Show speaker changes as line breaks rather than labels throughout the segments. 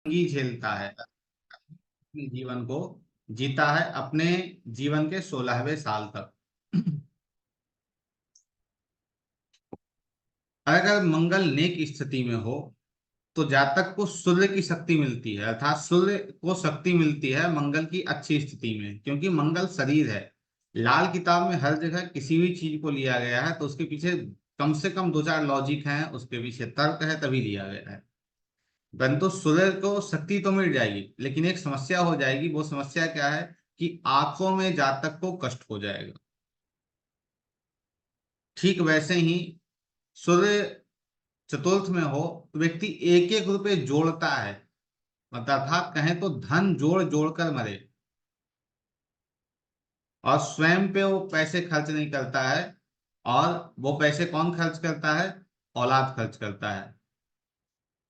ही झेलता है, अपने जीवन को जीता है अपने जीवन के 16वें साल तक। अगर मंगल नेक स्थिति में हो तो जातक को सूर्य की शक्ति मिलती है, अर्थात सूर्य को शक्ति मिलती है मंगल की अच्छी स्थिति में, क्योंकि मंगल शरीर है। लाल किताब में हर जगह किसी भी चीज को लिया गया है तो उसके पीछे कम से कम दो चार लॉजिक हैं, उसके पीछे तर्क है, तभी लिया गया है। परंतु सूर्य को शक्ति तो मिल जाएगी, लेकिन एक समस्या हो जाएगी। वो समस्या क्या है कि आंखों में जातक को कष्ट हो जाएगा। ठीक वैसे ही सूर्य चतुर्थ में हो तो व्यक्ति एक एक रुपए जोड़ता है, मतलब अर्थात कहें तो धन जोड़ जोड़ कर मरे, और स्वयं पे वो पैसे खर्च नहीं करता है। और वो पैसे कौन खर्च करता है? औलाद खर्च करता है।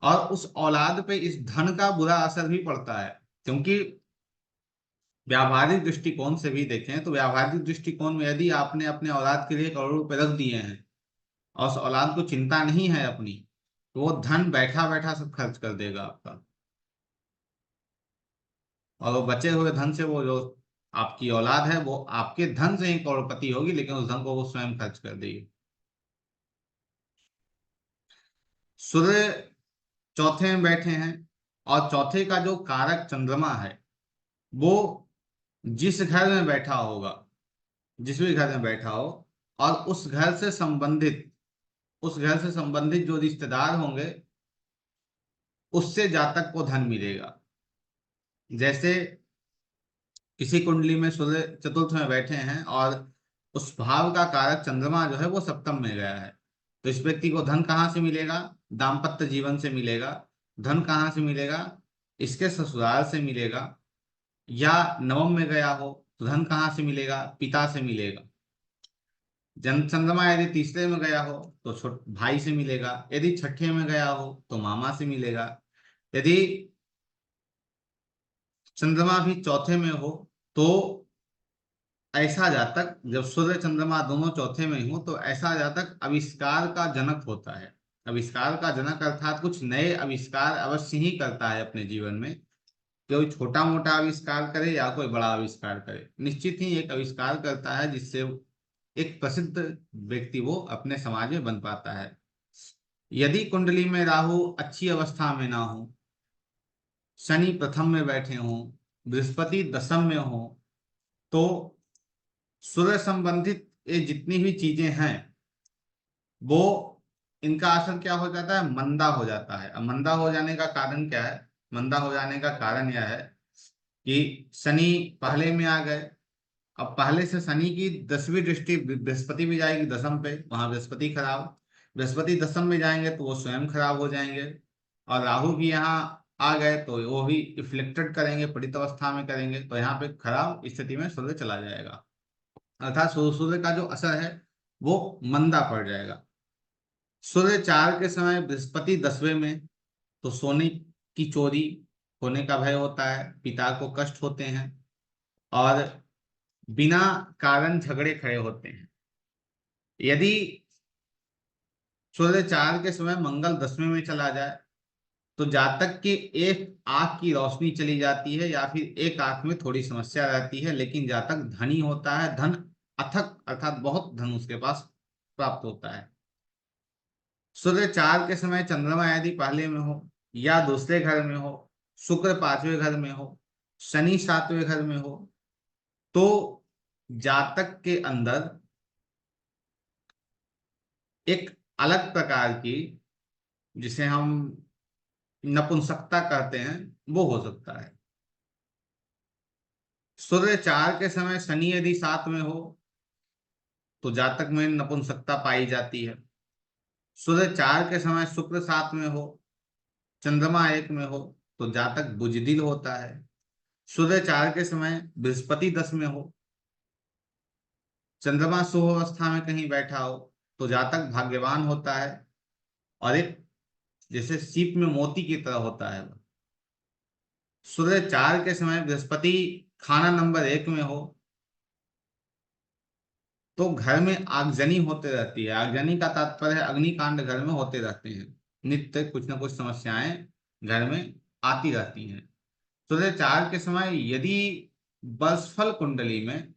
और उस औलाद पे इस धन का बुरा असर भी पड़ता है, क्योंकि व्यावहारिक दृष्टिकोण से भी देखें तो व्यावहारिक दृष्टिकोण में यदि आपने अपने औलाद के लिए करोड़ों रुपए रख दिए हैं और उस औलाद को चिंता नहीं है अपनी, तो वो धन बैठा बैठा सब खर्च कर देगा आपका। और वो बचे हुए धन से वो जो आपकी औलाद है वो आपके धन से ही करोड़पति होगी, लेकिन उस धन को वो स्वयं खर्च कर देगी। सूर्य चौथे में बैठे हैं, और चौथे का जो कारक चंद्रमा है वो जिस घर में बैठा होगा, जिस भी घर में बैठा हो, और उस घर से संबंधित जो रिश्तेदार होंगे उससे जातक को धन मिलेगा। जैसे किसी कुंडली में सूर्य चतुर्थ में बैठे हैं और उस भाव का कारक चंद्रमा जो है वो सप्तम में गया है, तो इस व्यक्ति को धन कहाँ से मिलेगा? दाम्पत्य जीवन से मिलेगा। धन कहाँ से मिलेगा? इसके ससुराल से मिलेगा। या नवम में गया हो तो धन कहाँ से मिलेगा? पिता से मिलेगा। जन चंद्रमा यदि तीसरे में गया हो तो छोट भाई से मिलेगा। यदि छठे में गया हो तो मामा से मिलेगा। यदि चंद्रमा भी चौथे में हो तो ऐसा जातक, जब सूर्य चंद्रमा दोनों चौथे में हो तो ऐसा जातक आविष्कार का जनक होता है। आविष्कार का जनक अर्थात कुछ नए आविष्कार अवश्य ही करता है अपने जीवन में। कोई छोटा मोटा आविष्कार करे या कोई बड़ा आविष्कार करे, निश्चित ही एक आविष्कार करता है जिससे एक प्रसिद्ध व्यक्ति वो अपने समाज में बन पाता है। यदि कुंडली में राहु अच्छी अवस्था में ना हो, शनि प्रथम में बैठे हों, बृहस्पति दशम में हो, तो सूर्य संबंधित ये जितनी भी चीजें हैं वो, इनका असर क्या हो जाता है? मंदा हो जाता है। अब मंदा हो जाने का कारण क्या है? मंदा हो जाने का कारण यह है कि शनि पहले में आ गए। अब पहले से शनि की 10वीं दृष्टि बृहस्पति भी जाएगी दसम पे, वहां बृहस्पति खराब। बृहस्पति दसम में जाएंगे तो वो स्वयं खराब हो जाएंगे। और राहु भी यहाँ आ गए तो वो भी इफ्लेक्टेड करेंगे, पीड़ित अवस्था में करेंगे, तो यहाँ पे खराब स्थिति में सूर्य चला जाएगा। अर्थात सूर्य का जो असर है वो मंदा पड़ जाएगा। सूर्य 4 के समय बृहस्पति 10वें में, तो सोने की चोरी होने का भय होता है, पिता को कष्ट होते हैं, और बिना कारण झगड़े खड़े होते हैं। यदि सूर्य 4 के समय मंगल 10वें में चला जाए तो जातक की एक आंख की रोशनी चली जाती है, या फिर एक आंख में थोड़ी समस्या रहती है, लेकिन जातक धनी होता है। धन अथक अर्थात बहुत धन उसके पास प्राप्त होता है। सूर्य 4 के समय चंद्रमा यदि पहले में हो या दूसरे घर में हो, शुक्र 5वें घर में हो, शनि 7वें घर में हो, तो जातक के अंदर एक अलग प्रकार की, जिसे हम नपुंसकता कहते हैं, वो हो सकता है। सूर्य 4 के समय शनि यदि 7 में हो तो जातक में नपुंसकता पाई जाती है। सूर्य 4 के समय शुक्र 7 में हो, चंद्रमा 1 में हो, तो जातक बुजदिल होता है। सूर्य 4 के समय बृहस्पति 10 में हो, चंद्रमा शुभ अवस्था में कहीं बैठा हो, तो जातक भाग्यवान होता है। और एक जैसे सीप में मोती की तरह होता है। सूर्य 4 के समय बृहस्पति खाना नंबर 1 में हो तो घर में आगजनी होते रहती है। आगजनी का तात्पर्य है अग्निकांड घर में होते रहते हैं। नित्य कुछ न कुछ समस्याएं घर में आती रहती हैं। सूर्य 4 के समय यदि बर्षफल कुंडली में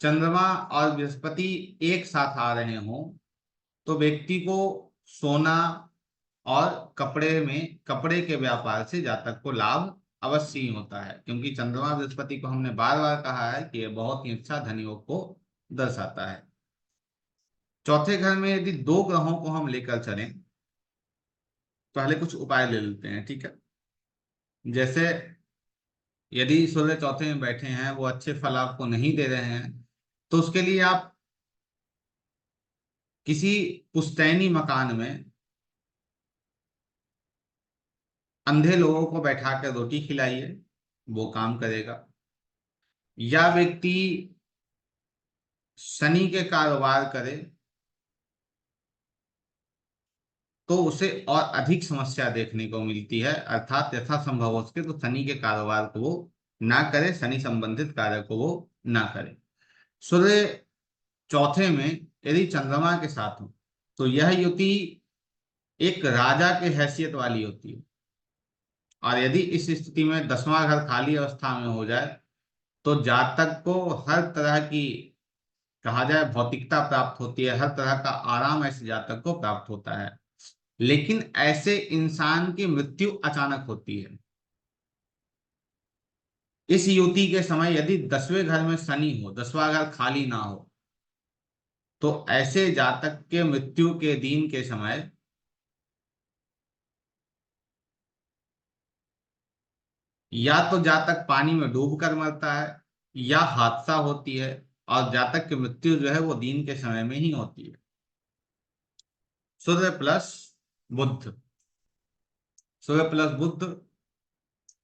चंद्रमा और बृहस्पति एक साथ आ रहे हों तो व्यक्ति को सोना और कपड़े के व्यापार से जातक को लाभ अवश्य ही होता है, क्योंकि चंद्रमा बृहस्पति को हमने बार बार कहा है कि यह बहुत ही अच्छा धनयोग को दर्शाता है। चौथे घर में यदि 2 ग्रहों को हम लेकर चलें, पहले कुछ उपाय ले लेते हैं, ठीक है। जैसे यदि सूर्य चौथे में बैठे हैं, वो अच्छे फल आपको नहीं दे रहे हैं, तो उसके लिए आप किसी पुश्तैनी मकान में अंधे लोगों को बैठा कर रोटी खिलाइए, वो काम करेगा। या व्यक्ति शनि के कारोबार करे तो उसे और अधिक समस्या देखने को मिलती है, अर्थात यथासंभव हो सके तो शनि के कारोबार को वो ना करे, शनि संबंधित कार्य को वो ना करे। सूर्य चौथे में यदि चंद्रमा के साथ हो तो यह युति एक राजा के हैसियत वाली होती है, और यदि इस स्थिति में 10वां घर खाली अवस्था में हो जाए तो जातक को हर तरह की, कहा जाए, भौतिकता प्राप्त होती है, हर तरह का आराम ऐसे जातक को प्राप्त होता है। लेकिन ऐसे इंसान की मृत्यु अचानक होती है। इस युति के समय यदि 10वें घर में शनि हो, 10वां घर खाली ना हो, तो ऐसे जातक के मृत्यु के दिन के समय या तो जातक पानी में डूब कर मरता है या हादसा होती है, और जातक की मृत्यु जो है वो दिन के समय में ही होती है। सूर्य प्लस बुध, सूर्य प्लस बुध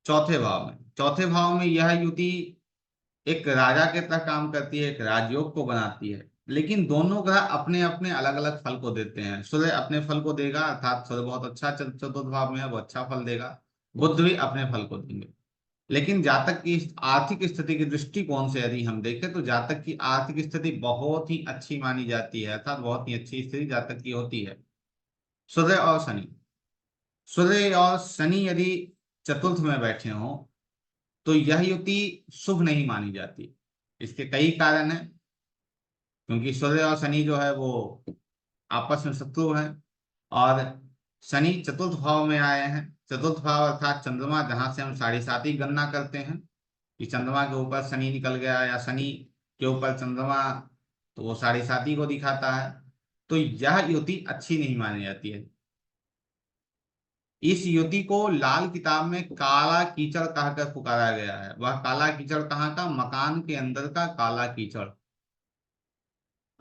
चौथे भाव में, चौथे भाव में यह युति एक राजा के तरह काम करती है, एक राजयोग को बनाती है। लेकिन दोनों ग्रह अपने अपने अलग अलग फल को देते हैं। सूर्य अपने फल को देगा, अर्थात सूर्य बहुत अच्छा चतुर्थ भाव में है, वो अच्छा फल देगा। बुध भी अपने फल को देंगे। लेकिन जातक की आर्थिक स्थिति के दृष्टिकोण से यदि हम देखें तो जातक की आर्थिक स्थिति बहुत ही अच्छी मानी जाती है, अर्थात बहुत ही अच्छी स्थिति जातक की होती है। सूर्य और शनि, सूर्य और शनि यदि चतुर्थ में बैठे हों तो यह युति शुभ नहीं मानी जाती। इसके कई कारण हैं, क्योंकि सूर्य और शनि जो है वो आपस में शत्रु हैं, और शनि चतुर्थ भाव में आए हैं। चतुर्थ भाव अर्थात चंद्रमा, जहां से हम 7.5 गणना करते हैं कि चंद्रमा के ऊपर शनि निकल गया या शनि के ऊपर चंद्रमा, तो वो 7.5 को दिखाता है। तो यह युति अच्छी नहीं मानी जाती है। इस युति को लाल किताब में काला कीचड़ कहकर पुकारा गया है। वह काला कीचड़ कहाँ का? मकान के अंदर का काला कीचड़,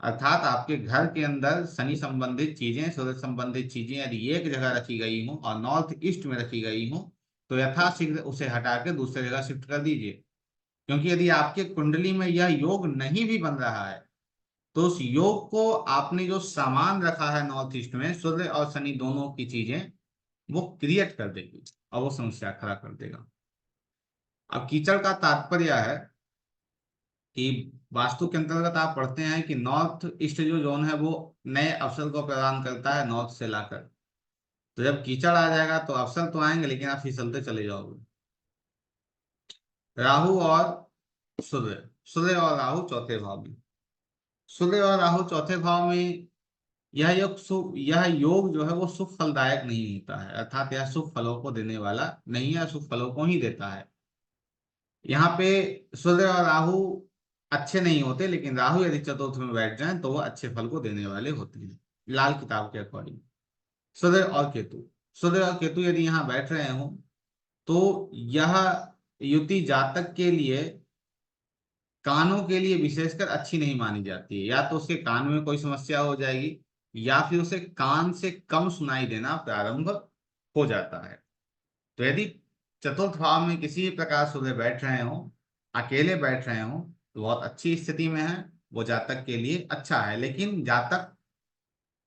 अर्थात आपके घर के अंदर शनि संबंधित चीजें, सूर्य संबंधित चीजें यदि एक जगह रखी गई हो और नॉर्थ ईस्ट में रखी गई हो तो यथाशीघ्र उसे हटा के दूसरी जगह शिफ्ट कर दीजिए। क्योंकि यदि आपके कुंडली में यह योग नहीं भी बन रहा है तो उस योग को आपने जो सामान रखा है नॉर्थ ईस्ट में, सूर्य और शनि दोनों की चीजें, वो क्रिएट कर देगी और वो समस्या खड़ा कर देगा। अब कीचड़ का तात्पर्य है कि वास्तु के अंतर्गत आप पढ़ते हैं कि नॉर्थ ईस्ट जो जोन है वो नए अवसर को प्रदान करता है नॉर्थ से लाकर। तो जब कीचड़ आ जाएगा तो अवसर तो आएंगे, लेकिन आप फिसलते चले जाओगे। राहु और सूर्य, सूर्य और राहु चौथे भाव में, सूर्य और राहु चौथे भाव में यह योग जो है वो शुभ फलदायक नहीं होता है, अर्थात यह शुभ फलों को देने वाला नहीं है, शुभ फलों को ही देता है। यहाँ पे सूर्य और राहु अच्छे नहीं होते, लेकिन राहु यदि चतुर्थ में बैठ जाएं तो वो अच्छे फल को देने वाले होते हैं लाल किताब के अकॉर्डिंग। सूर्य और केतु, सूर्य और केतु यदि यहाँ बैठ रहे हो तो यह युति जातक के लिए कानों के लिए विशेषकर अच्छी नहीं मानी जाती है। या तो उसके कान में कोई समस्या हो जाएगी या फिर उसे कान से कम सुनाई देना प्रारंभ हो जाता है। तो यदि चतुर्थ भाव में किसी प्रकार सूर्य बैठ रहे हो, अकेले बैठ रहे हो, तो बहुत अच्छी स्थिति में है, वो जातक के लिए अच्छा है। लेकिन जातक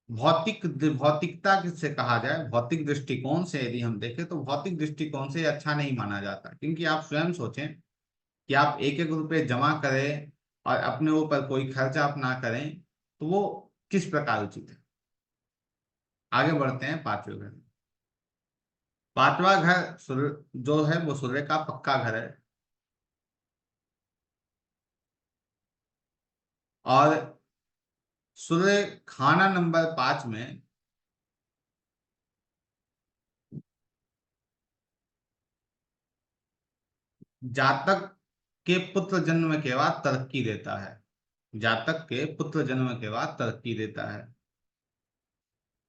भौतिकता से कहा जाए, भौतिक दृष्टिकोण से यदि हम देखें तो भौतिक दृष्टिकोण से अच्छा नहीं माना जाता। क्योंकि आप स्वयं सोचें कि आप एक एक रुपये जमा करें और अपने ऊपर कोई खर्चा आप ना करें, तो वो किस प्रकार उचित है। आगे बढ़ते हैं 5वें घर। पांचवा घर सूर्य जो है वो सूर्य का पक्का घर है। और सूर्य खाना नंबर 5 में जातक के पुत्र जन्म के बाद तरक्की देता है। जातक के पुत्र जन्म के बाद तरक्की देता है।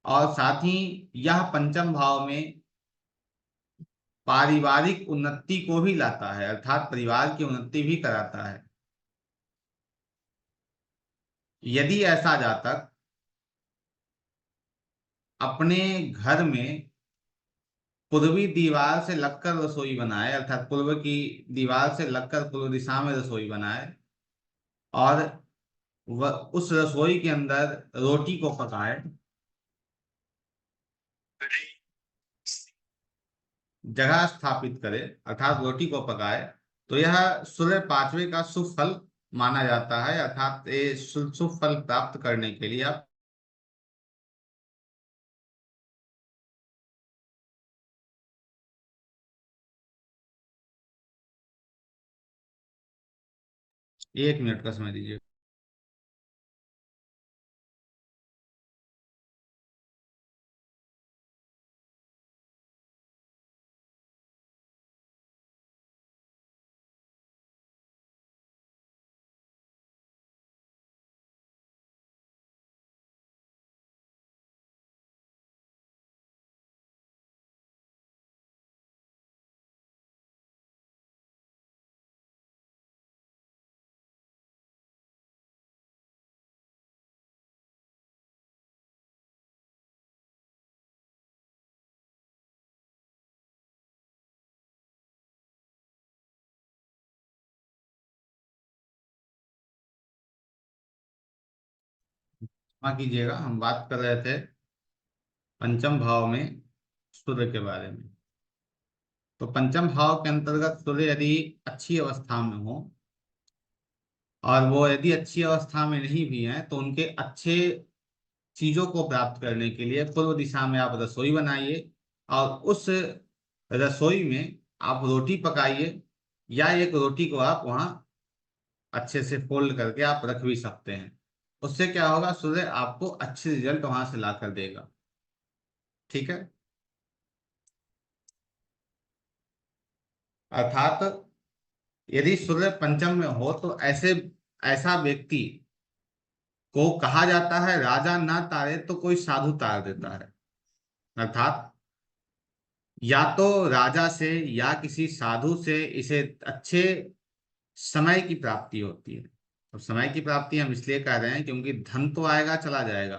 और साथ ही यह पंचम भाव में पारिवारिक उन्नति को भी लाता है, अर्थात परिवार की उन्नति भी कराता है। यदि ऐसा जातक अपने घर में पूर्वी दीवार से लगकर रसोई बनाए, अर्थात पूर्व की दीवार से लगकर पूर्व दिशा में रसोई बनाए, और वह उस रसोई के अंदर रोटी को पकाए, जगह स्थापित करे अर्थात रोटी को पकाए, तो यह सूर्य पांचवे का शुभ फल माना जाता है। अर्थात ये शुभ फल प्राप्त करने के लिए आप 1 मिनट का समय दीजिए। क्षमा कीजिएगा, हम बात कर रहे थे पंचम भाव में सूर्य के बारे में। तो पंचम भाव के अंतर्गत सूर्य यदि अच्छी अवस्था में हो, और वो यदि अच्छी अवस्था में नहीं भी है, तो उनके अच्छे चीजों को प्राप्त करने के लिए पूर्व दिशा में आप रसोई बनाइए, और उस रसोई में आप रोटी पकाइए, या एक रोटी को आप वहां अच्छे से फोल्ड करके आप रख भी सकते हैं। उससे क्या होगा, सूर्य आपको अच्छे रिजल्ट वहां से ला कर देगा। ठीक है। अर्थात यदि सूर्य पंचम में हो तो ऐसा व्यक्ति को कहा जाता है राजा ना तारे तो कोई साधु तार देता है। अर्थात या तो राजा से या किसी साधु से इसे अच्छे समय की प्राप्ति होती है। और समय की प्राप्ति हम इसलिए कह रहे हैं क्योंकि धन तो आएगा चला जाएगा,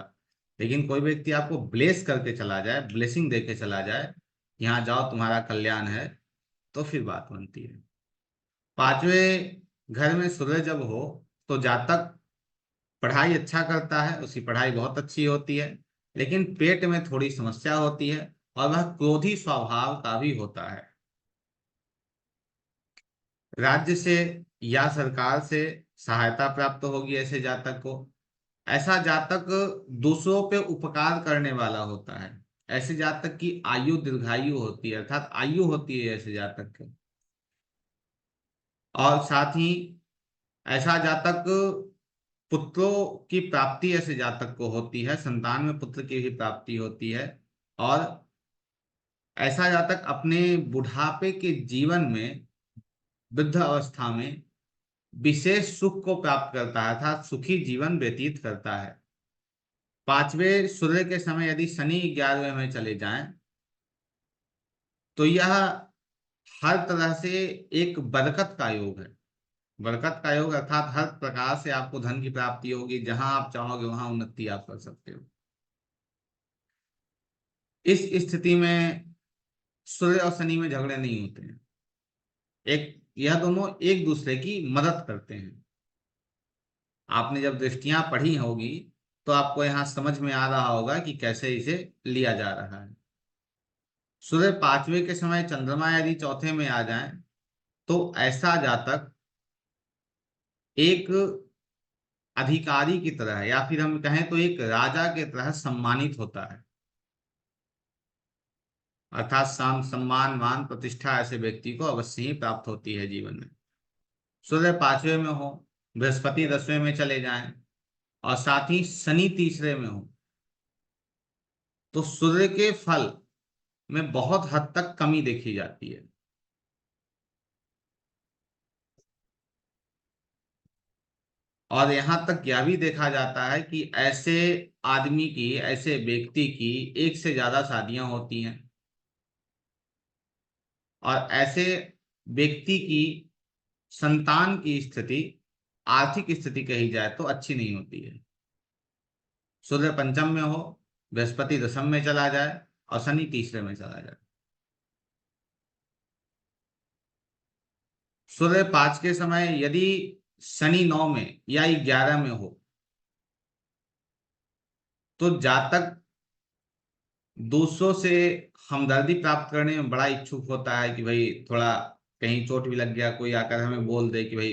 लेकिन कोई व्यक्ति आपको ब्लेस करके चला जाए, ब्लेसिंग दे के चला जाए, यहाँ जाओ तुम्हारा कल्याण है, तो फिर बात बनती है। पांचवें घर में सूर्य जब हो तो जातक पढ़ाई अच्छा करता है, उसकी पढ़ाई बहुत अच्छी होती है, लेकिन पेट में थोड़ी समस्या होती है, और वह क्रोधी स्वभाव का भी होता है। राज्य से या सरकार से सहायता प्राप्त होगी ऐसे जातक को। ऐसा जातक दूसरों पे उपकार करने वाला होता है। ऐसे जातक की आयु दीर्घायु होती है, अर्थात आयु होती है ऐसे जातक की। और साथ ही ऐसा जातक पुत्रों की प्राप्ति ऐसे जातक को होती है, संतान में पुत्र की भी प्राप्ति होती है। और ऐसा जातक अपने बुढ़ापे के जीवन में, वृद्ध अवस्था में विशेष सुख को प्राप्त करता है, अर्थात सुखी जीवन व्यतीत करता है। पांचवें सूर्य के समय यदि शनि 11वें में चले जाएं, तो यह हर तरह से एक बरकत का योग है। बरकत का योग अर्थात हर प्रकार से आपको धन की प्राप्ति होगी, जहां आप चाहोगे वहां उन्नति आप कर सकते हो। इस स्थिति में सूर्य और शनि में झगड़े नहीं होते हैं। यह दोनों एक दूसरे की मदद करते हैं। आपने जब दृष्टियां पढ़ी होगी तो आपको यहाँ समझ में आ रहा होगा कि कैसे इसे लिया जा रहा है। सूर्य पांचवें के समय चंद्रमा यदि चौथे में आ जाए, तो ऐसा जातक एक अधिकारी की तरह, या फिर हम कहें तो एक राजा की तरह सम्मानित होता है। अर्थात सम्मान, मान, प्रतिष्ठा ऐसे व्यक्ति को अवश्य ही प्राप्त होती है जीवन में। सूर्य 5वें में हो, बृहस्पति 10वें में चले जाएं और साथ ही शनि तीसरे में हो, तो सूर्य के फल में बहुत हद तक कमी देखी जाती है। और यहां तक यह भी देखा जाता है कि ऐसे आदमी की, ऐसे व्यक्ति की एक से ज्यादा शादियां होती हैं, और ऐसे व्यक्ति की संतान की स्थिति, आर्थिक स्थिति कही जाए तो अच्छी नहीं होती है। सूर्य पंचम में हो, बृहस्पति दशम में चला जाए और शनि तीसरे में चला जाए। सूर्य 5 के समय यदि शनि 9 में या 11 में हो, तो जातक दूसरों से हमदर्दी प्राप्त करने में बड़ा इच्छुक होता है कि भाई थोड़ा कहीं चोट भी लग गया, कोई आकर हमें बोल दे कि भाई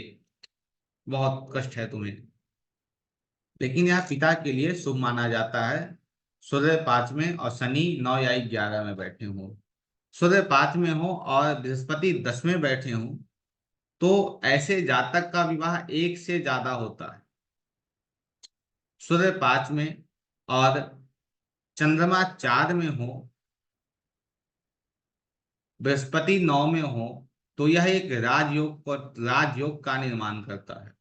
बहुत कष्ट है तुम्हें। लेकिन यह पिता के लिए शुभ माना जाता है, सूर्य 5 में और शनि 9 या 11 में बैठे हो। सूर्य 5 में हो और बृहस्पति 10 में बैठे हो, तो ऐसे जातक का विवाह एक से ज्यादा होता है। सूर्य 5 में और चंद्रमा 4 में हो, बृहस्पति 9 में हो, तो यह एक राजयोग का निर्माण करता है,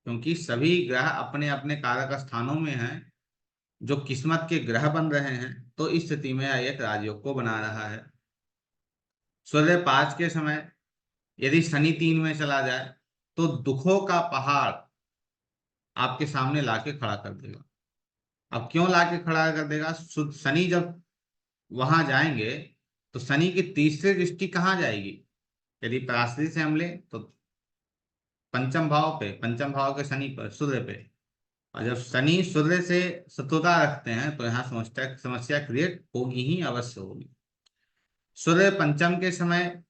क्योंकि सभी ग्रह अपने अपने कारक स्थानों में हैं जो किस्मत के ग्रह बन रहे हैं, तो इस स्थिति में यह एक राजयोग को बना रहा है। सूर्य 5 के समय यदि शनि 3 में चला जाए, तो दुखों का पहाड़ आपके सामने लाके खड़ा कर देगा। अब क्यों लाके खड़ा कर देगा? शनि जब वहां जाएंगे तो शनि की तीसरी दृष्टि कहाँ जाएगी? यदि पराशरी से हम लें तो पंचम भाव पे, पंचम भाव के शनि पर, सूर्य पे। और जब शनि सूर्य से शत्रुता रखते हैं तो यहाँ समस्या समस्या क्रिएट होगी ही, अवश्य होगी। सूर्य पंचम के समय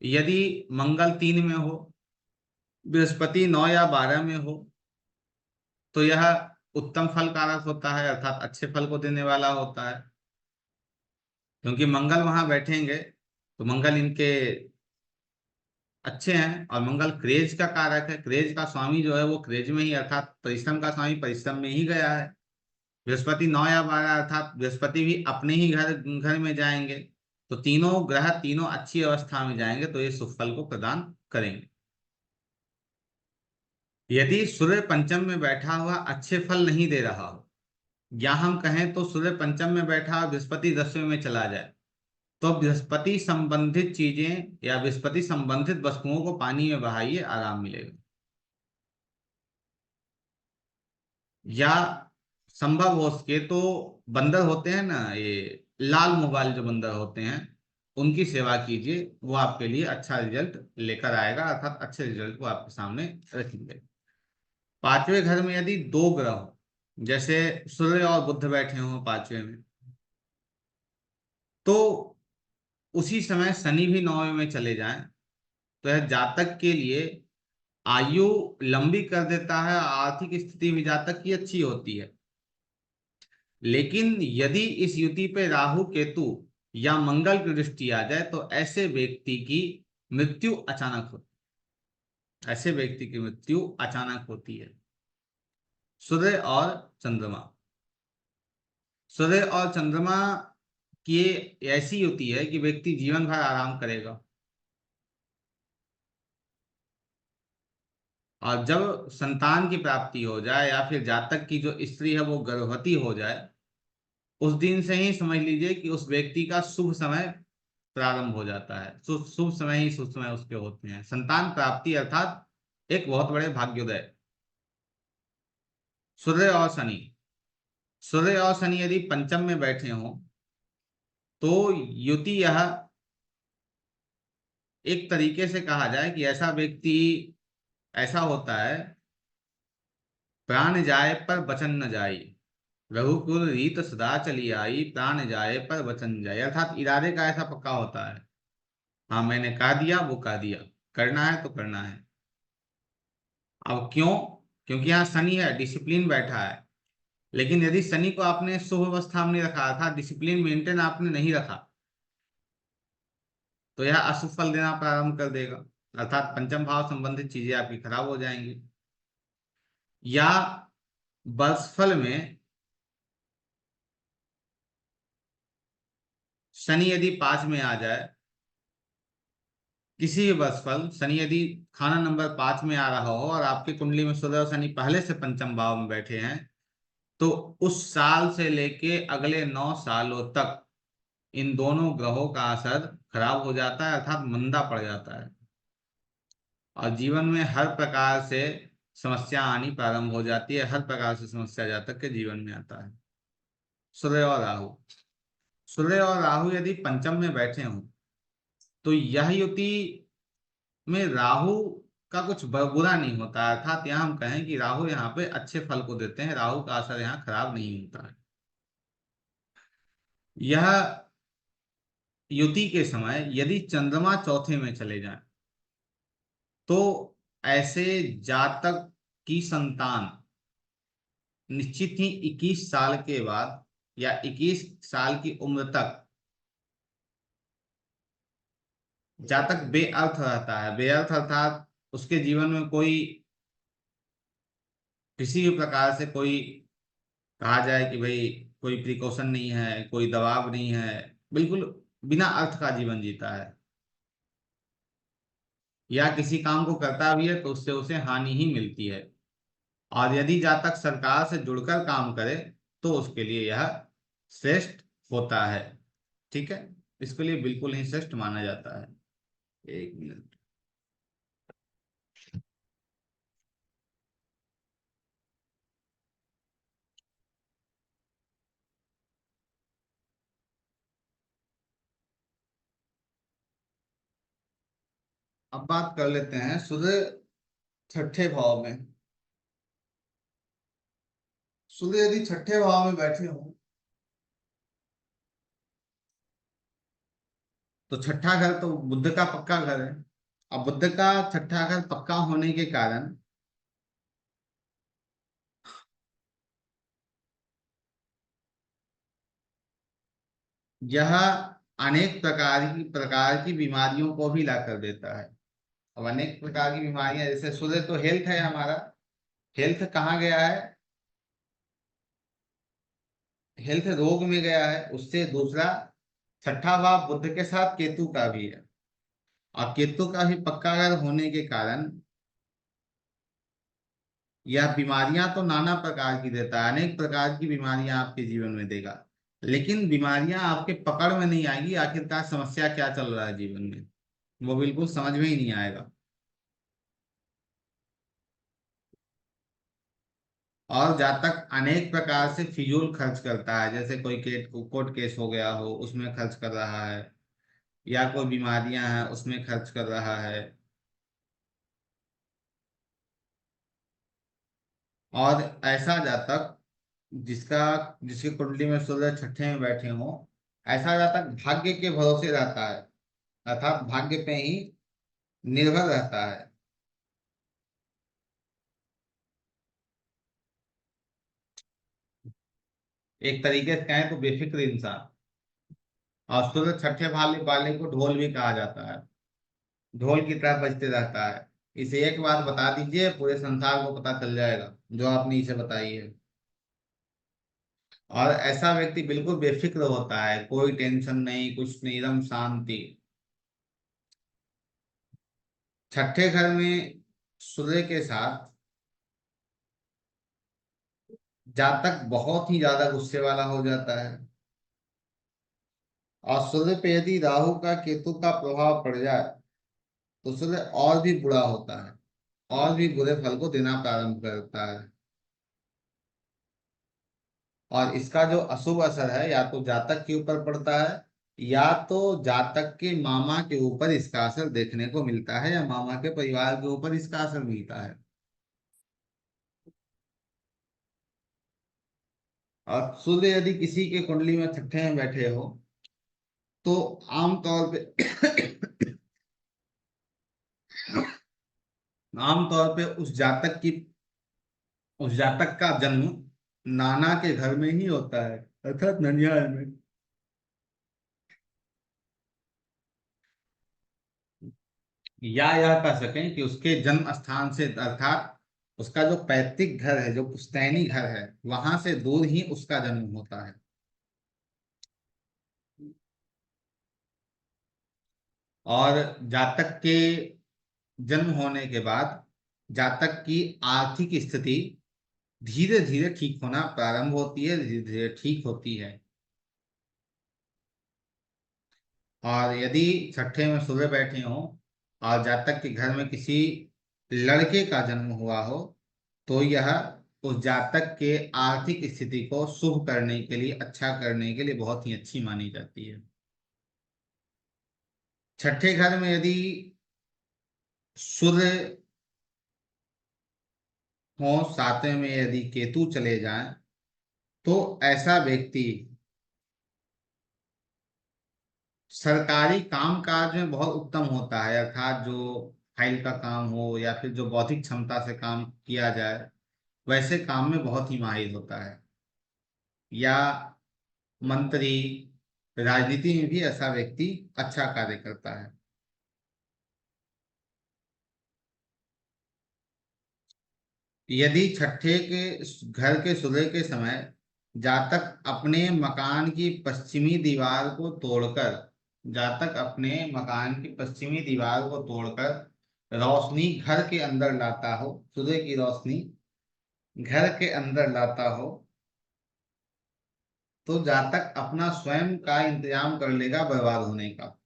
यदि मंगल 3 में हो, बृहस्पति 9 या 12 में हो, तो यह उत्तम फल कारक होता है, अर्थात अच्छे फल को देने वाला होता है। क्योंकि मंगल वहां बैठेंगे तो मंगल इनके अच्छे हैं, और मंगल क्रेज का कारक है। क्रेज का स्वामी जो है वो क्रेज में ही, अर्थात परिश्रम का स्वामी परिश्रम में ही गया है। बृहस्पति 9 या 12, अर्थात बृहस्पति भी अपने ही घर घर में जाएंगे, तो तीनों ग्रह तीनों अच्छी अवस्था में जाएंगे तो ये शुभ फल को प्रदान करेंगे। यदि सूर्य पंचम में बैठा हुआ अच्छे फल नहीं दे रहा हो, या हम कहें तो सूर्य पंचम में बैठा बृहस्पति 10वें में चला जाए, तो बृहस्पति संबंधित चीजें या बृहस्पति संबंधित वस्तुओं को पानी में बहाइए, आराम मिलेगा। या संभव हो सके तो बंदर होते हैं ना, ये लाल मोबाइल जो बंदर होते हैं, उनकी सेवा कीजिए, वो आपके लिए अच्छा रिजल्ट लेकर आएगा, अर्थात अच्छे रिजल्ट को आपके सामने रखेंगे। 5वें घर में यदि 2 ग्रह हो, जैसे सूर्य और बुध बैठे हों 5वें में, तो उसी समय शनि भी 9वें में चले जाएं, तो यह जातक के लिए आयु लंबी कर देता है, आर्थिक स्थिति भी जातक की अच्छी होती है। लेकिन यदि इस युति पे राहु केतु या मंगल की दृष्टि आ जाए, तो ऐसे व्यक्ति की मृत्यु अचानक होती है। ऐसे व्यक्ति की मृत्यु अचानक होती है। सूर्य और चंद्रमा, सूर्य और चंद्रमा की ऐसी युति है कि व्यक्ति जीवन भर आराम करेगा, और जब संतान की प्राप्ति हो जाए या फिर जातक की जो स्त्री है वो गर्भवती हो जाए, उस दिन से ही समझ लीजिए कि उस व्यक्ति का शुभ समय प्रारंभ हो जाता है। शुभ शुभ समय ही शुभ समय उसके होते हैं, संतान प्राप्ति अर्थात एक बहुत बड़े भाग्योदय। सूर्य और शनि, सूर्य और शनि यदि पंचम में बैठे हों, तो युति यह एक तरीके से कहा जाए कि ऐसा व्यक्ति ऐसा होता है, प्राण जाए पर वचन न जाए, रघुकुल रीत सदा चली आई, प्राण जाए पर वचन जाए, अर्थात इरादे का ऐसा पक्का होता है, हाँ मैंने कह दिया वो कह दिया, करना है तो करना है। अब क्यों? क्योंकि यहाँ शनि है, डिसिप्लिन बैठा है, लेकिन यदि शनि को आपने शुभ अवस्था में नहीं रखा था, डिसिप्लिन मेंटेन आपने नहीं रखा, तो यह अशुभ फल देना प्रारंभ कर देगा, अर्थात पंचम भाव संबंधित चीजें आपकी खराब हो जाएंगी। या वर्षफल में शनि यदि 5 में आ जाए, किसी भी वर्षफल शनि यदि खाना नंबर 5 में आ रहा हो और आपकी कुंडली में सूर्य और शनि पहले से पंचम भाव में बैठे हैं, तो उस साल से लेके अगले 9 सालों तक इन दोनों ग्रहों का असर खराब हो जाता है, अर्थात मंदा पड़ जाता है, और जीवन में हर प्रकार से समस्या आनी प्रारंभ हो जाती है। हर प्रकार से समस्या जातक के जीवन में आता है। सूर्य और राहु, सूर्य और राहु यदि पंचम में बैठे हों, तो यह युति में राहु का कुछ बुरा नहीं होता, अर्थात यहाँ हम कहें कि राहु यहाँ पे अच्छे फल को देते हैं, राहु का असर यहाँ खराब नहीं होता है। यह युति के समय यदि चंद्रमा चौथे में चले जाए, तो ऐसे जातक की संतान निश्चित ही 21 साल के बाद या 21 साल की उम्र तक जातक बेअर्थ रहता है। बेअर्थ अर्थात उसके जीवन में कोई किसी भी प्रकार से कोई कहा जाए कि भाई कोई प्रिकॉशन नहीं है, कोई दबाव नहीं है, बिल्कुल बिना अर्थ का जीवन जीता है, या किसी काम को करता भी है तो उससे उसे हानि ही मिलती है। और यदि जातक सरकार से जुड़कर काम करे तो उसके लिए यह श्रेष्ठ होता है। ठीक है, इसके लिए बिल्कुल ही श्रेष्ठ माना जाता है। एक मिनट। अब बात कर लेते हैं सूर्य छठे भाव में। सूर्य यदि छठे भाव में बैठे हो, तो छठा घर तो बुध का पक्का घर है। अब बुध का छठा घर पक्का होने के कारण यह अनेक प्रकार की बीमारियों को भी ला कर देता है। अब अनेक प्रकार की बीमारियां, जैसे सूर्य तो हेल्थ है हमारा, हेल्थ कहाँ गया है, हेल्थ रोग में गया है। उससे दूसरा, छठा भाव बुध के साथ केतु का भी है, और केतु का भी पक्का घर होने के कारण यह बीमारियां तो नाना प्रकार की देता है, अनेक प्रकार की बीमारियां आपके जीवन में देगा, लेकिन बीमारियां आपके पकड़ में नहीं आएगी, आखिरकार समस्या क्या चल रहा है जीवन में वो बिल्कुल समझ में ही नहीं आएगा। और जातक अनेक प्रकार से फिजूल खर्च करता है, जैसे कोई कोर्ट केस हो गया हो उसमें खर्च कर रहा है, या कोई बीमारियां हैं उसमें खर्च कर रहा है। और ऐसा जातक जिसका जिसकी कुंडली में सूर्य छठे में बैठे हो, ऐसा जातक भाग्य के भरोसे रहता है, अर्थात भाग्य पे ही निर्भर रहता है। एक तरीके से कहें तो बेफिक्र इंसान। और सूर्य छठे भाले वाले को ढोल भी कहा जाता है, ढोल की तरह बजते रहता है। इसे एक बार बता दीजिए, पूरे संसार को पता चल जाएगा जो आपने इसे बताई है। और ऐसा व्यक्ति बिल्कुल बेफिक्र होता है, कोई टेंशन नहीं, कुछ नहीं, एकदम शांति। छठे घर में सूर्य के साथ जातक बहुत ही ज्यादा गुस्से वाला हो जाता है। और सूर्य पे यदि राहु का केतु का प्रभाव पड़ जाए, तो सूर्य और भी बुरा होता है, और भी बुरे फल को देना प्रारंभ करता है। और इसका जो अशुभ असर है, या तो जातक के ऊपर पड़ता है, या तो जातक के मामा के ऊपर इसका असर देखने को मिलता है, या मामा के परिवार के ऊपर इसका असर मिलता है। और सूर्य यदि किसी के कुंडली में छठे में बैठे हो, तो आमतौर पे आमतौर पे उस जातक का जन्म नाना के घर में ही होता है, अर्थात ननिहाल में। या यह कह सकें कि उसके जन्म स्थान से, अर्थात उसका जो पैतृक घर है, जो पुश्तैनी घर है, वहां से दूर ही उसका जन्म होता है। और जातक के जन्म होने के बाद जातक की आर्थिक स्थिति धीरे धीरे ठीक होना प्रारंभ होती है, धीरे धीरे ठीक होती है। और यदि छठे में सूर्य बैठे हों और जातक के घर में किसी लड़के का जन्म हुआ हो, तो यह उस जातक के आर्थिक स्थिति को शुभ करने के लिए, अच्छा करने के लिए बहुत ही अच्छी मानी जाती है। छठे घर में यदि सूर्य हो, सातवें में यदि केतु चले जाएं, तो ऐसा व्यक्ति सरकारी काम काज में बहुत उत्तम होता है, अर्थात जो फाइल का काम हो या फिर जो बौद्धिक क्षमता से काम किया जाए, वैसे काम में बहुत ही माहिर होता है। या मंत्री, राजनीति में भी ऐसा व्यक्ति अच्छा कार्य करता है। यदि छठे के घर के सूर्य के समय जातक अपने मकान की पश्चिमी दीवार को तोड़कर, जातक अपने मकान की पश्चिमी दीवार को तोड़कर रोशनी घर के अंदर लाता हो, सूर्य की रोशनी घर के अंदर लाता हो, तो जातक अपना स्वयं का इंतजाम कर लेगा बर्बाद होने का।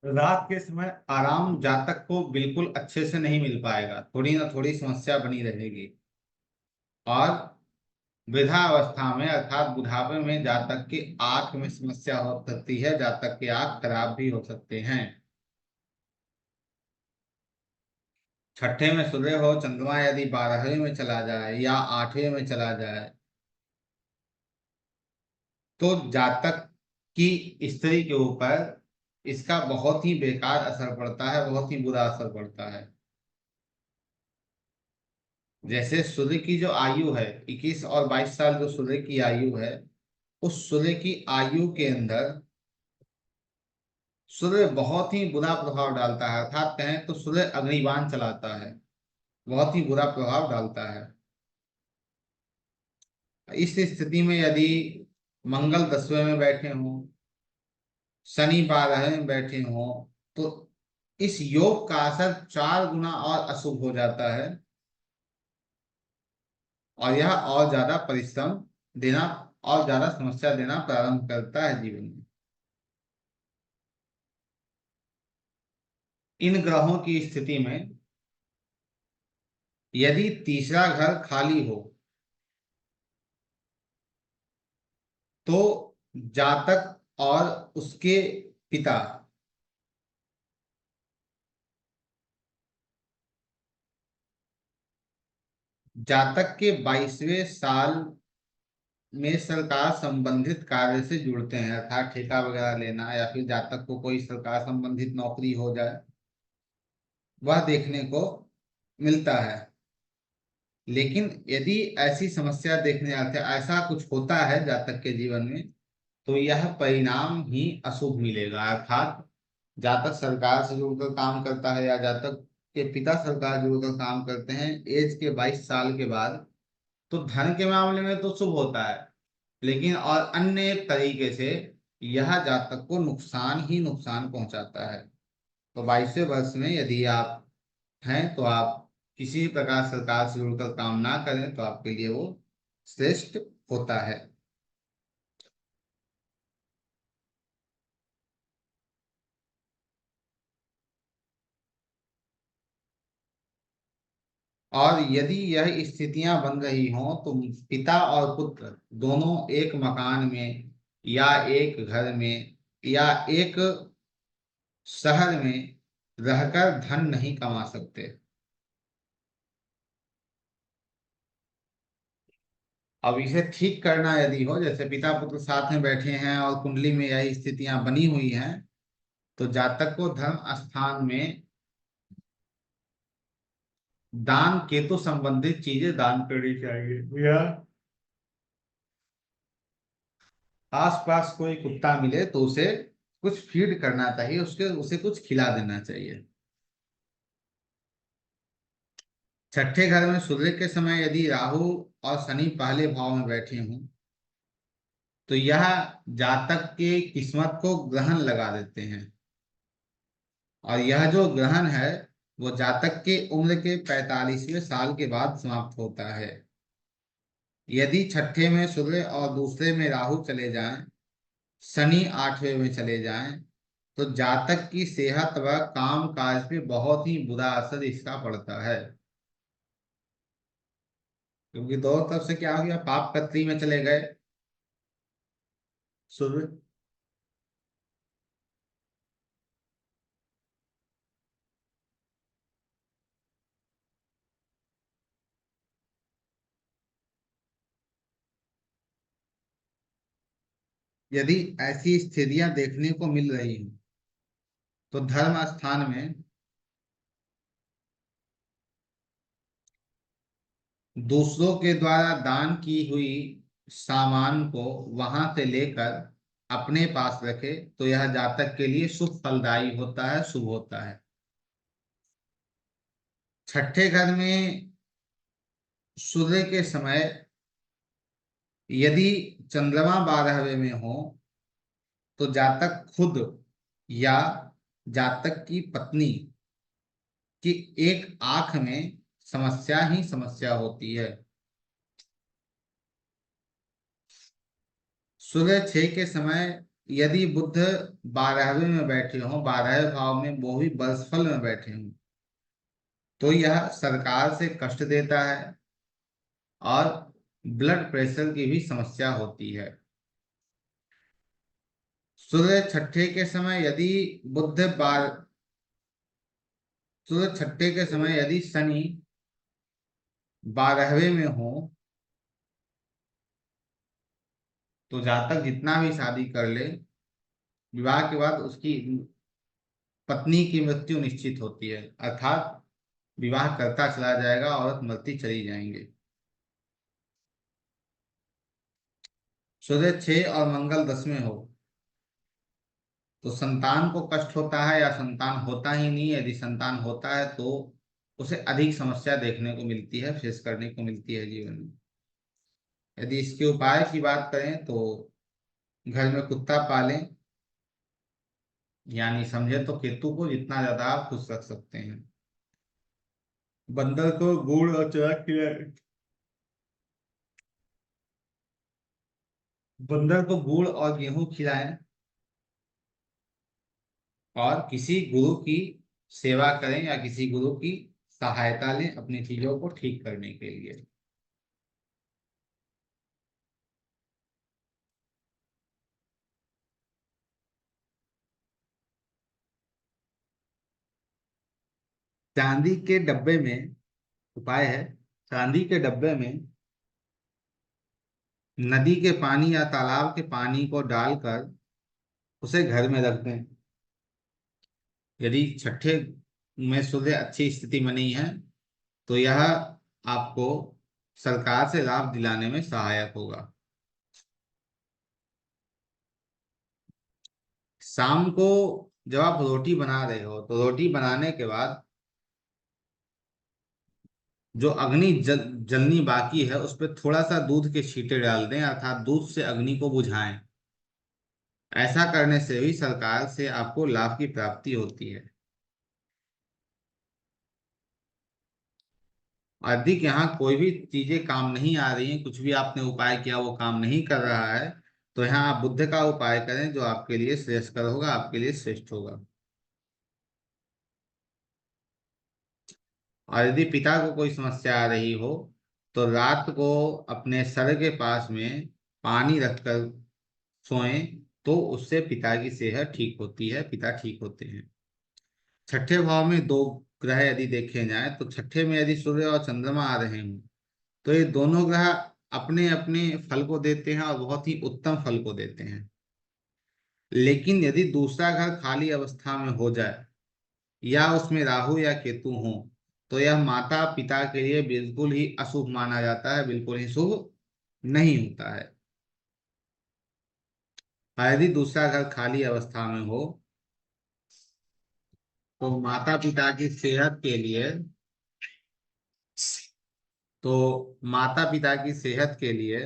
रात के समय आराम जातक को बिल्कुल अच्छे से नहीं मिल पाएगा, थोड़ी ना थोड़ी समस्या बनी रहेगी। और वृद्धावस्था में, अर्थात बुढ़ापे में, जातक की आंख में समस्या हो सकती है, जातक की आंख खराब भी हो सकते हैं। छठे में सूर्य हो, चंद्रमा यदि 12वें में चला जाए या 8वें में चला जाए, तो जातक की स्त्री के ऊपर इसका बहुत ही बेकार असर पड़ता है, बहुत ही बुरा असर पड़ता है। जैसे सूर्य की जो आयु है, 21 और 22 साल जो सूर्य की आयु है, उस सूर्य की आयु के अंदर सूर्य बहुत ही बुरा प्रभाव डालता है, अर्थात कहें तो सूर्य अग्निबाण चलाता है, बहुत ही बुरा प्रभाव डालता है। इस स्थिति में यदि मंगल 10वें में बैठे हों, शनि 12वें में बैठे हों, तो इस योग का असर 4 गुना और अशुभ हो जाता है, और यह और ज्यादा परिश्रम देना और ज्यादा समस्या देना प्रारंभ करता है जीवन में। इन ग्रहों की स्थिति में यदि तीसरा घर खाली हो, तो जातक और उसके पिता जातक के 22वें साल में सरकार संबंधित कार्य से जुड़ते हैं, अर्थात ठेका वगैरह लेना या फिर जातक को कोई सरकार संबंधित नौकरी हो जाए, वह देखने को मिलता है। लेकिन यदि ऐसी समस्या देखने आते, ऐसा कुछ होता है जातक के जीवन में, तो यह परिणाम ही अशुभ मिलेगा। अर्थात जातक सरकार से जुड़कर काम करता है या जातक के पिता सरकार से जुड़कर काम करते हैं एज के 22 साल के बाद, तो धन के मामले में तो शुभ होता है, लेकिन और अन्य तरीके से यह जातक को नुकसान ही नुकसान पहुंचाता है। तो 22वें वर्ष में यदि आप हैं, तो आप किसी प्रकार सरकार से जुड़कर काम ना करें, तो आपके लिए वो श्रेष्ठ होता है। और यदि यह स्थितियां बन रही हों, तो पिता और पुत्र दोनों एक मकान में या एक घर में या एक शहर में रहकर धन नहीं कमा सकते। अब इसे ठीक करना यदि हो, जैसे पिता पुत्र साथ में बैठे हैं और कुंडली में यही स्थितियां बनी हुई हैं, तो जातक को धर्म स्थान में दान केतु संबंधित चीजें दान करनी चाहिए, या आसपास कोई कुत्ता मिले तो उसे कुछ फीड करना चाहिए, उसके उसे कुछ खिला देना चाहिए। छठे घर में सूर्य के समय यदि राहु और शनि पहले भाव में बैठे हों, तो यह जातक के किस्मत को ग्रहण लगा देते हैं, और यह जो ग्रहण है वो जातक के उम्र के 45वें साल के बाद समाप्त होता है। यदि छठे में सूर्य और दूसरे में राहु चले जाएं, शनि आठवें में चले जाएं, तो जातक की सेहत व काम काज पे बहुत ही बुरा असर इसका पड़ता है, क्योंकि दोनों तरफ से क्या हो गया, पाप पत्री में चले गए सूर्य। यदि ऐसी स्थितियां देखने को मिल रही हैं, तो धर्म स्थान में दूसरों के द्वारा दान की हुई सामान को वहां से लेकर अपने पास रखे, तो यह जातक के लिए शुभ फलदायी होता है, शुभ होता है। छठे घर में सूर्य के समय यदि चंद्रमा 12वें में हो, तो जातक खुद या जातक की पत्नी की एक आंख में समस्या ही समस्या होती है। सूर्य 6 के समय यदि बुध 12वें में बैठे हों, 12वें भाव में वो भी बर्षफल में बैठे हों, तो यह सरकार से कष्ट देता है और ब्लड प्रेशर की भी समस्या होती है। सूर्य छठे के समय यदि बुध बार सूर्य छठे के समय यदि शनि 12वें में हो, तो जातक जितना भी शादी कर ले, विवाह के बाद उसकी पत्नी की मृत्यु निश्चित होती है, अर्थात विवाह करता चला जाएगा, औरत मरती चली जाएंगे। सूर्य 6 और मंगल 10 में हो, तो संतान को कष्ट होता है या संतान होता ही नहीं है। यदि संतान होता है तो उसे अधिक समस्या देखने को मिलती है, फेस करने को मिलती है जीवन में। यदि इसके उपाय की बात करें तो घर में कुत्ता पालें, यानी समझे तो केतु को जितना ज्यादा आप खुश रख सकते हैं। बंदर को गुड़ और चरक खिलाएं, बंदर को गुड़ और गेहूं खिलाएं, और किसी गुरु की सेवा करें या किसी गुरु की सहायता लें अपनी चीजों को ठीक करने के लिए। चांदी के डब्बे में उपाय है, चांदी के डब्बे में नदी के पानी या तालाब के पानी को डालकर उसे घर में रख दें। यदि छठे में सूर्य अच्छी स्थिति में नहीं है, तो यह आपको सरकार से लाभ दिलाने में सहायक होगा। शाम को जब आप रोटी बना रहे हो, तो रोटी बनाने के बाद जो अग्नि जलनी बाकी है उस पर थोड़ा सा दूध के छींटे डाल दें, अर्थात दूध से अग्नि को बुझाएं। ऐसा करने से भी सरकार से आपको लाभ की प्राप्ति होती है। अधिक यहाँ कोई भी चीजें काम नहीं आ रही हैं, कुछ भी आपने उपाय किया वो काम नहीं कर रहा है, तो यहाँ आप बुद्ध का उपाय करें, जो आपके लिए श्रेयस्कर होगा, आपके लिए श्रेष्ठ होगा। और यदि पिता को कोई समस्या आ रही हो, तो रात को अपने सर के पास में पानी रखकर सोएं, तो उससे पिता की सेहत ठीक होती है, पिता ठीक होते हैं। छठे भाव में दो ग्रह यदि देखे जाएं, तो छठे में यदि सूर्य और चंद्रमा आ रहे हों, तो ये दोनों ग्रह अपने अपने फल को देते हैं और बहुत ही उत्तम फल को देते हैं। लेकिन यदि दूसरा घर खाली अवस्था में हो जाए या उसमें राहु या केतु हो, तो यह माता पिता के लिए बिल्कुल ही अशुभ माना जाता है, बिल्कुल ही शुभ नहीं होता है। और यदि दूसरा घर खाली अवस्था में हो तो माता पिता की सेहत के लिए, तो माता पिता की सेहत के लिए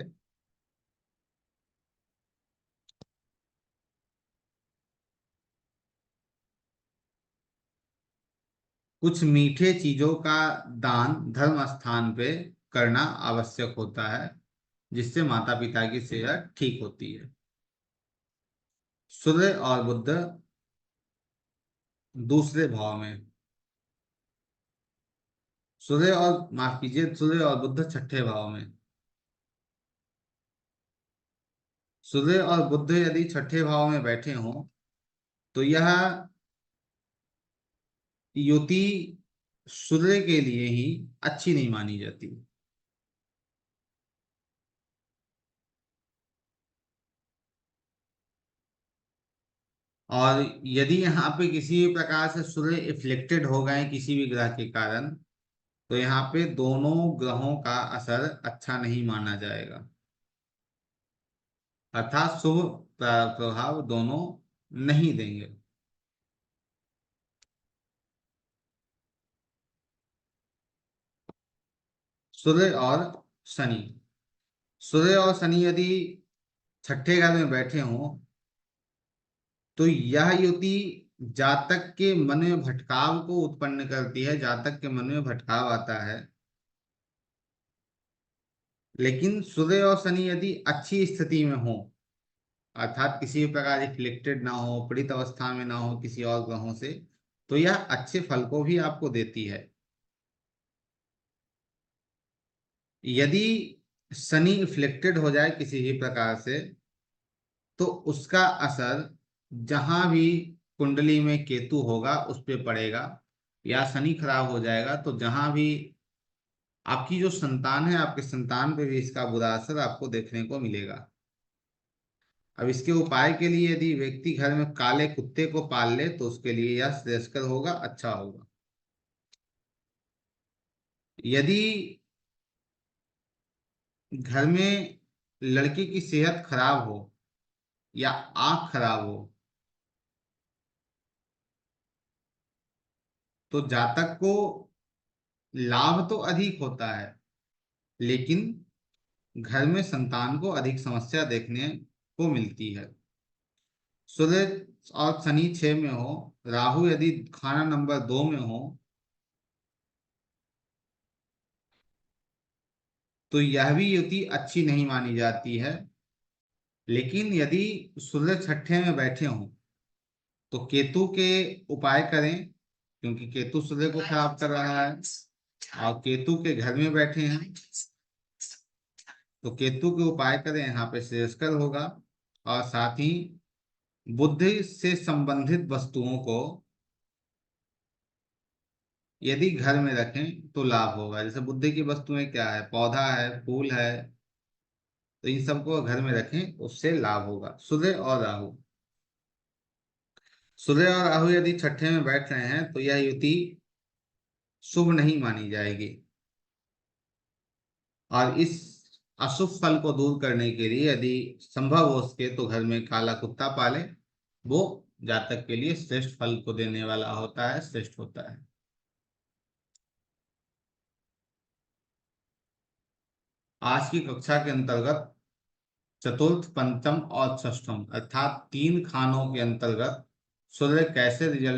कुछ मीठे चीजों का दान धर्म स्थान पे करना आवश्यक होता है, जिससे माता पिता की सेहत ठीक होती है। सूर्य और बुध दूसरे भाव में, सूर्य और माफ कीजिए, सूर्य और बुध छठे भाव में। सूर्य और बुध यदि छठे भाव में बैठे हों तो यह युति सूर्य के लिए ही अच्छी नहीं मानी जाती। और यदि यहाँ पे किसी भी प्रकार से सूर्य इफ्लेक्टेड हो गए किसी भी ग्रह के कारण, तो यहाँ पे दोनों ग्रहों का असर अच्छा नहीं माना जाएगा, अर्थात शुभ प्रभाव दोनों नहीं देंगे। सूर्य और शनि, सूर्य और शनि यदि छठे घर में बैठे हों तो यह युति जातक के मन में भटकाव को उत्पन्न करती है, जातक के मन में भटकाव आता है। लेकिन सूर्य और शनि यदि अच्छी स्थिति में हो, अर्थात किसी भी प्रकार इफ्लिक्टेड ना हो, पीड़ित अवस्था में ना हो किसी और ग्रहों से, तो यह अच्छे फल को भी आपको देती है। यदि शनि इफ्लिक्टेड हो जाए किसी भी प्रकार से, तो उसका असर जहां भी कुंडली में केतु होगा उस पे पड़ेगा, या शनि खराब हो जाएगा तो जहां भी आपकी जो संतान है, आपके संतान पे भी इसका बुरा असर आपको देखने को मिलेगा। अब इसके उपाय के लिए यदि व्यक्ति घर में काले कुत्ते को पाल ले तो उसके लिए यह श्रेयस्कर होगा, अच्छा होगा। यदि घर में लड़के की सेहत खराब हो या आंख खराब हो, तो जातक को लाभ तो अधिक होता है, लेकिन घर में संतान को अधिक समस्या देखने को मिलती है। सूर्य और शनि 6 में हो, राहु यदि खाना नंबर 2 में हो, तो यह भी युति अच्छी नहीं मानी जाती है। लेकिन यदि सूर्य छठे में बैठे हों तो केतु के उपाय करें, क्योंकि केतु सूर्य को खराब कर रहा है, और केतु के घर में बैठे हैं तो केतु के उपाय करें, यहाँ पे श्रेयस्कर होगा। और साथ ही बुद्धि से संबंधित वस्तुओं को यदि घर में रखें तो लाभ होगा। जैसे बुद्धि की वस्तुएं क्या है, पौधा है, फूल है, तो इन सबको घर में रखें, उससे लाभ होगा। सूर्य और राहु, सूर्य और राहु यदि छठे में बैठ रहे हैं तो यह युति शुभ नहीं मानी जाएगी। और इस अशुभ फल को दूर करने के लिए यदि संभव हो सके तो घर में काला कुत्ता पाले, वो जातक के लिए श्रेष्ठ फल को देने वाला होता है, श्रेष्ठ होता है। आज की कक्षा के अंतर्गत चतुर्थ, पंचम और षष्ठम अर्थात 3 खानों के अंतर्गत सूर्य कैसे रिजल्ट